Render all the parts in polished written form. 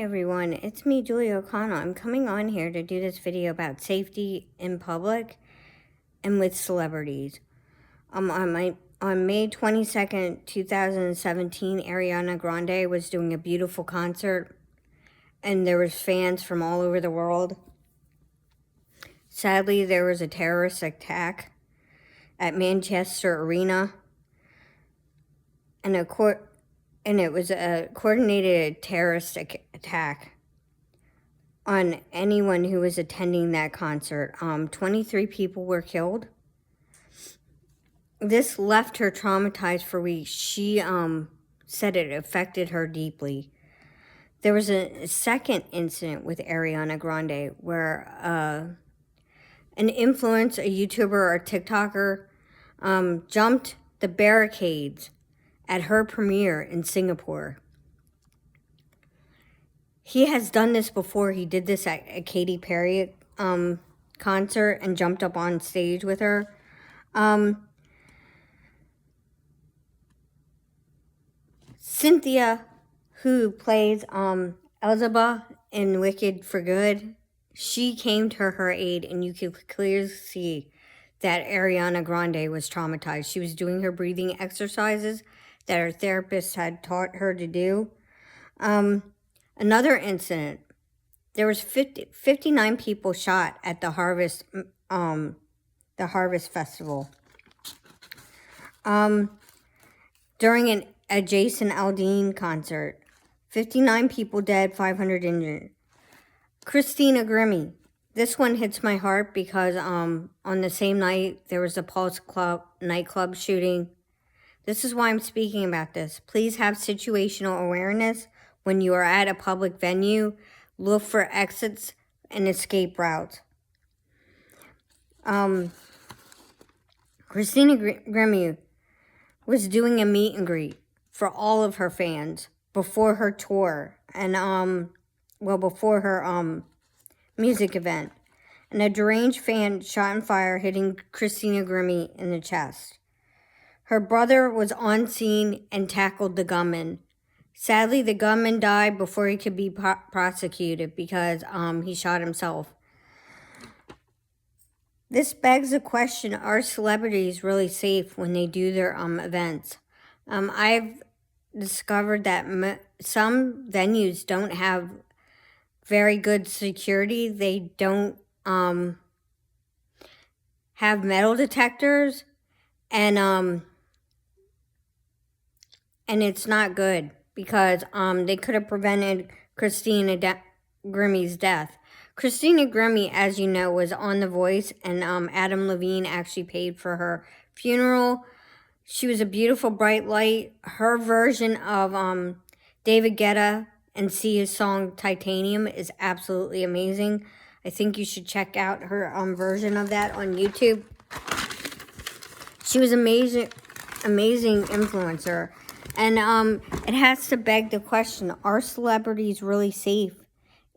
everyone, it's me, Julia O'Connell. I'm coming on here to do this video about safety in public and with celebrities. On May 22nd, 2017, Ariana Grande was doing a beautiful concert, and there was fans from all over the world. Sadly, there was a terrorist attack at Manchester Arena, and it was a coordinated terrorist attack on anyone who was attending that concert. 23 people were killed. This left her traumatized for weeks. She said it affected her deeply. There was a second incident with Ariana Grande where an influencer, a YouTuber or a TikToker jumped the barricades at her premiere in Singapore. He has done this before. He did this at a Katy Perry concert and jumped up on stage with her. Cynthia, who plays Elzeba in Wicked for Good, she came to her aid, and you could clearly see that Ariana Grande was traumatized. She was doing her breathing exercises that her therapist had taught her to do. Another incident, there was 59 people shot at the Harvest Festival. During a Jason Aldean concert, 59 people dead, 500 injured. Christina Grimmie, this one hits my heart because on the same night there was a Pulse Club nightclub shooting. This is why I'm speaking about this. Please have situational awareness when you are at a public venue. Look for exits and escape routes. Christina Grimmie was doing a meet and greet for all of her fans before her tour and before her music event. And a deranged fan shot and fire, hitting Christina Grimmie in the chest. Her brother was on scene and tackled the gunman. Sadly, the gunman died before he could be prosecuted because he shot himself. This begs the question, are celebrities really safe when they do their events? I've discovered that some venues don't have very good security. They don't have metal detectors, and it's not good because they could have prevented Christina Grimmie's death. Christina Grimmie, as you know, was on The Voice, and Adam Levine actually paid for her funeral. She was a beautiful bright light. Her version of David Guetta and Sia's song Titanium is absolutely amazing. I think you should check out her version of that on YouTube. She was amazing influencer. And it has to beg the question, are celebrities really safe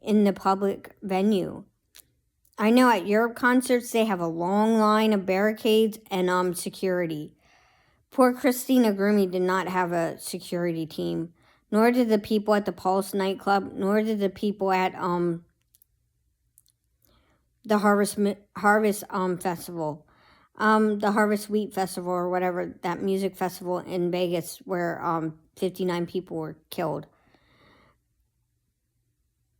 in the public venue? I know at your concerts they have a long line of barricades and security. Poor Christina Grimmie did not have a security team, nor did the people at the Pulse nightclub, nor did the people at the Harvest Festival. The Harvest Wheat Festival, or whatever, that music festival in Vegas where 59 people were killed.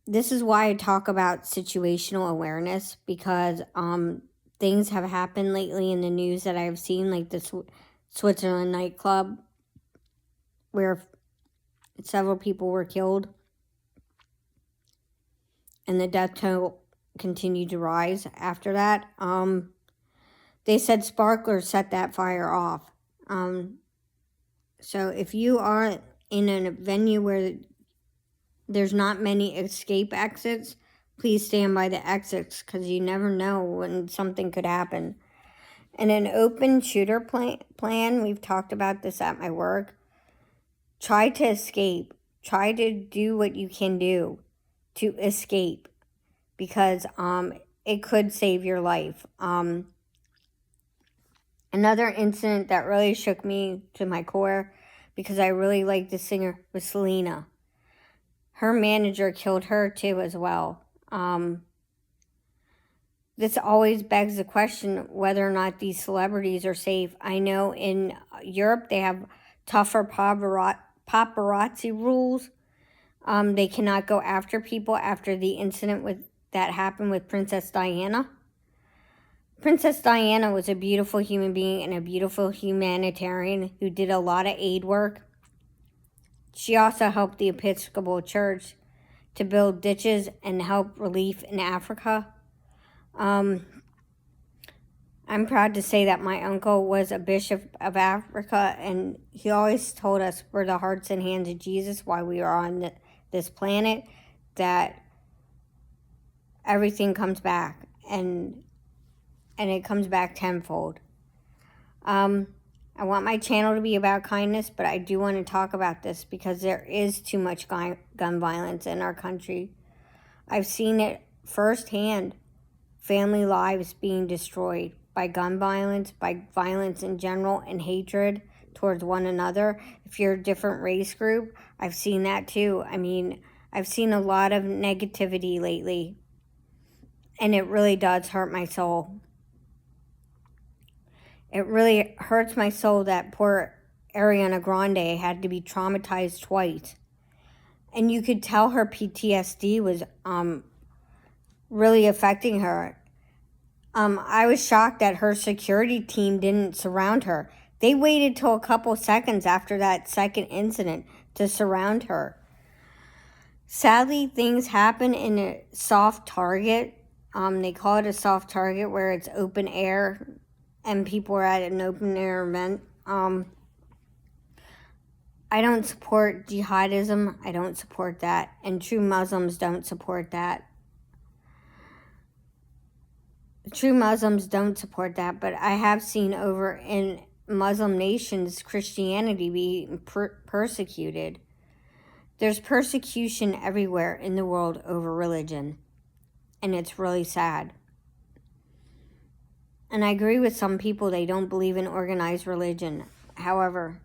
This is why I talk about situational awareness, because things have happened lately in the news that I've seen, like the Switzerland nightclub where several people were killed, and the death toll continued to rise after that. They said sparklers set that fire off. So if you are in a venue where there's not many escape exits, please stand by the exits, because you never know when something could happen. And an open shooter plan, we've talked about this at my work. Try to escape. Try to do what you can do to escape, because it could save your life. Another incident that really shook me to my core, because I really like the singer, was Selena. her manager killed her too as well. This always begs the question whether or not these celebrities are safe. I know in Europe they have tougher paparazzi rules. They cannot go after people after the incident that happened with Princess Diana. Princess Diana was a beautiful human being and a beautiful humanitarian who did a lot of aid work. She also helped the Episcopal Church to build ditches and help relief in Africa. I'm proud to say that my uncle was a bishop of Africa, and he always told us we're the hearts and hands of Jesus while we are on this planet, that everything comes back, and it comes back tenfold. I want my channel to be about kindness, but I do want to talk about this because there is too much gun violence in our country. I've seen it firsthand. Family lives being destroyed by gun violence, by violence in general, and hatred towards one another. If you're a different race group, I've seen that too. I mean, I've seen a lot of negativity lately, and it really does hurt my soul. It really hurts my soul that poor Ariana Grande had to be traumatized twice. And you could tell her PTSD was really affecting her. I was shocked that her security team didn't surround her. They waited till a couple seconds after that second incident to surround her. Sadly, things happen in a soft target. They call it a soft target where it's open air and people are at an open air event. I don't support jihadism. I don't support that. And true Muslims don't support that. True Muslims don't support that, but I have seen over in Muslim nations Christianity being persecuted. There's persecution everywhere in the world over religion, and it's really sad. And I agree with some people, they don't believe in organized religion. However,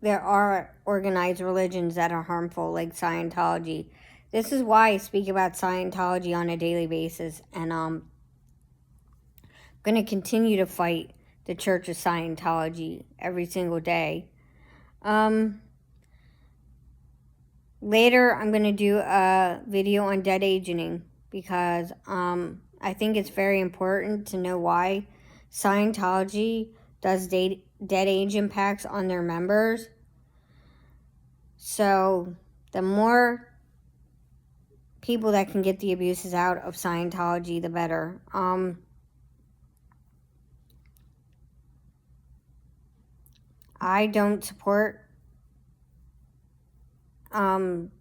there are organized religions that are harmful, like Scientology. This is why I speak about Scientology on a daily basis, and I'm going to continue to fight the Church of Scientology every single day. Later, I'm going to do a video on dead aging because I think it's very important to know why Scientology does dead age impacts on their members. So the more people that can get the abuses out of Scientology, the better. I don't support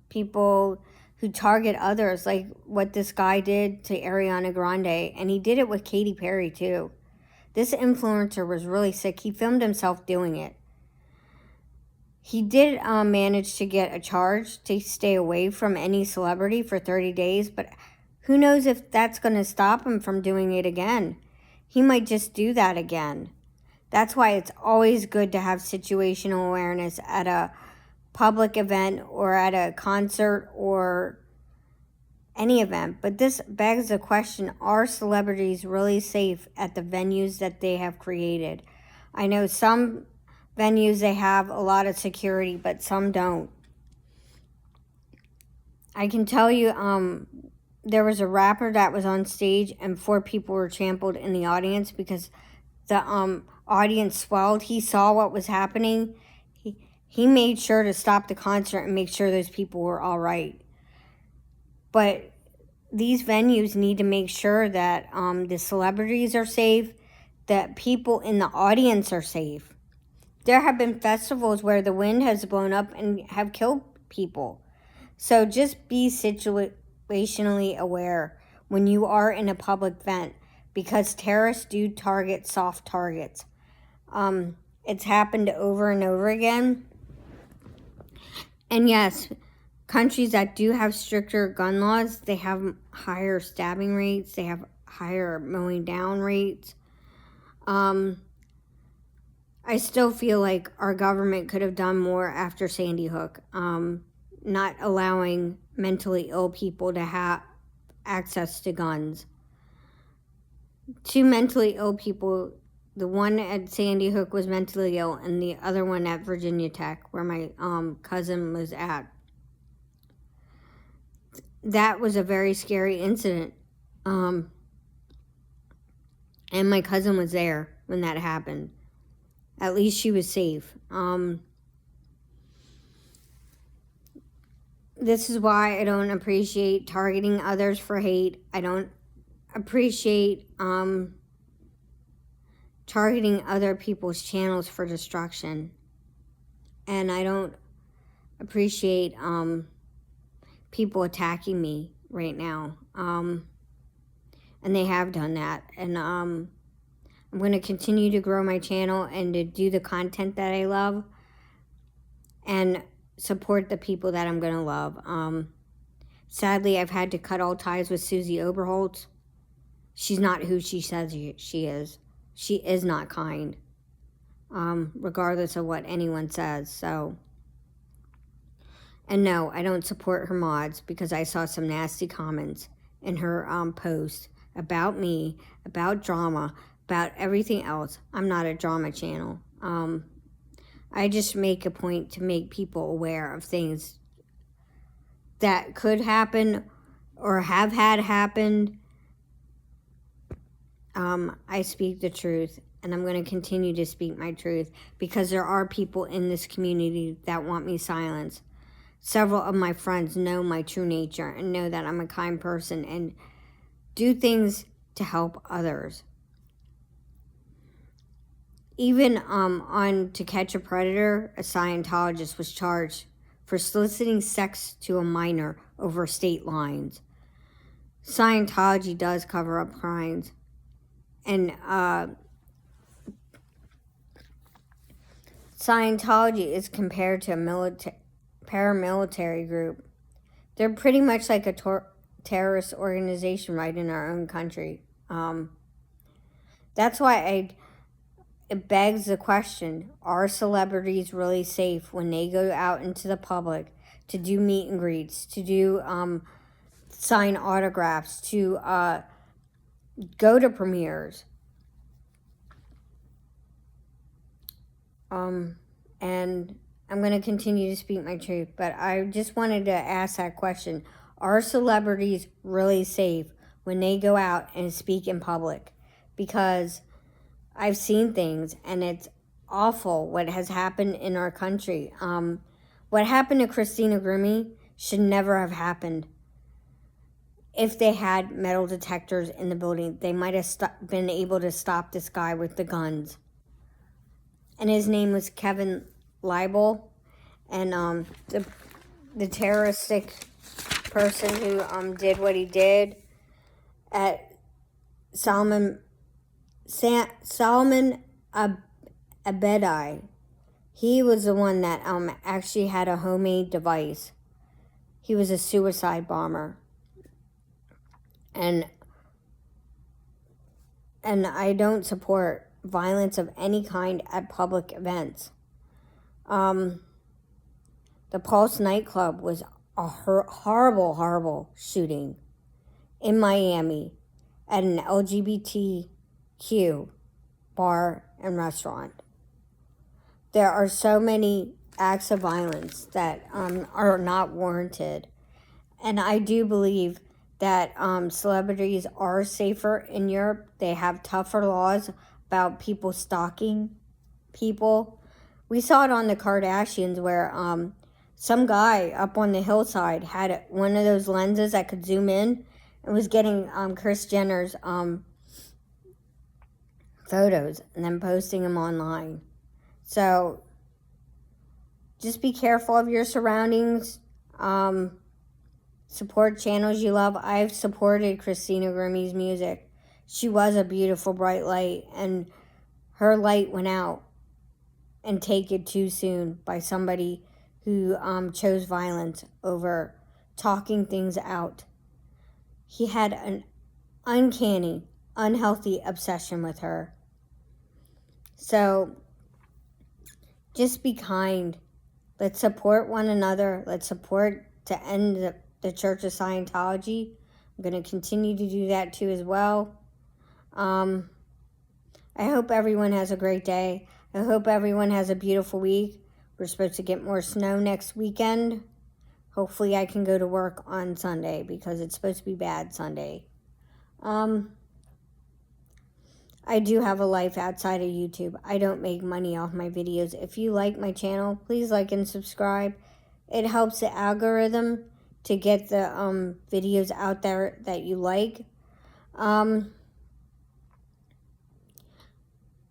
people who target others, like what this guy did to Ariana Grande, and he did it with Katy Perry too. This influencer was really sick. He filmed himself doing it. He did manage to get a charge to stay away from any celebrity for 30 days, but who knows if that's going to stop him from doing it again. He might just do that again. That's why it's always good to have situational awareness at a public event or at a concert or any event. But this begs the question, are celebrities really safe at the venues that they have created? I know some venues, they have a lot of security, but some don't. I can tell you, there was a rapper that was on stage and 4 people were trampled in the audience because the audience swelled. He saw what was happening. He made sure to stop the concert and make sure those people were all right. But these venues need to make sure that the celebrities are safe, that people in the audience are safe. There have been festivals where the wind has blown up and have killed people. So just be situationally aware when you are in a public event, because terrorists do target soft targets. It's happened over and over again. And yes, countries that do have stricter gun laws, they have higher stabbing rates, they have higher mowing down rates. I still feel like our government could have done more after Sandy Hook. not allowing mentally ill people to have access to guns. 2 mentally ill people, the one at Sandy Hook was mentally ill, and the other one at Virginia Tech, where my cousin was at. That was a very scary incident. And my cousin was there when that happened. At least she was safe. This is why I don't appreciate targeting others for hate. I don't appreciate targeting other people's channels for destruction. And I don't appreciate people attacking me right now. And they have done that. And I'm going to continue to grow my channel and to do the content that I love and support the people that I'm going to love. Sadly, I've had to cut all ties with Susie Oberholtz. She's not who she says she is. She is not kind, regardless of what anyone says. So, and no, I don't support her mods because I saw some nasty comments in her post about me, about drama, about everything else. I'm not a drama channel. I just make a point to make people aware of things that could happen or have had happened. I speak the truth, and I'm going to continue to speak my truth because there are people in this community that want me silenced. Several of my friends know my true nature and know that I'm a kind person and do things to help others. Even on To Catch a Predator, a Scientologist was charged for soliciting sex to a minor over state lines. Scientology does cover up crimes. And Scientology is compared to a paramilitary group. They're pretty much like a terrorist organization right in our own country. That's why it begs the question, are celebrities really safe when they go out into the public to do meet and greets, to do sign autographs, to go to premieres? And I'm going to continue to speak my truth, but I just wanted to ask that question. Are celebrities really safe when they go out and speak in public? Because I've seen things, and it's awful what has happened in our country. What happened to Christina Grimmie should never have happened. If they had metal detectors in the building, they might have been able to stop this guy with the guns. And his name was Kevin Leibel. And the terroristic person who did what he did at Salman Abedi, he was the one that actually had a homemade device. He was a suicide bomber. And I don't support violence of any kind at public events. The Pulse nightclub was a horrible, horrible shooting in Miami at an LGBTQ bar and restaurant. There are so many acts of violence that are not warranted. And I do believe that celebrities are safer in Europe. They have tougher laws about people stalking people. We saw it on the Kardashians where some guy up on the hillside had one of those lenses that could zoom in and was getting Kris Jenner's photos and then posting them online. So just be careful of your surroundings. Support channels you love. I've supported Christina Grimmie's music. She was a beautiful, bright light, and her light went out and taken too soon by somebody who chose violence over talking things out. He had an uncanny, unhealthy obsession with her. So just be kind, Let's support one another. Let's support to end the Church of Scientology. I'm going to continue to do that too as well. I hope everyone has a great day. I hope everyone has a beautiful week. We're supposed to get more snow next weekend. Hopefully I can go to work on Sunday because it's supposed to be bad Sunday. I do have a life outside of YouTube. I don't make money off my videos. If you like my channel, please like and subscribe. It helps the algorithm to get the videos out there that you like.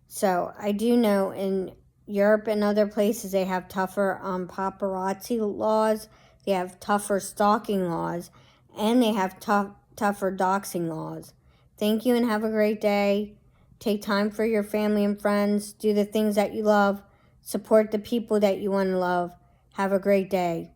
So I do know in Europe and other places they have tougher paparazzi laws. They have tougher stalking laws. And they have tougher doxing laws. Thank you and have a great day. Take time for your family and friends. Do the things that you love. Support the people that you want to love. Have a great day.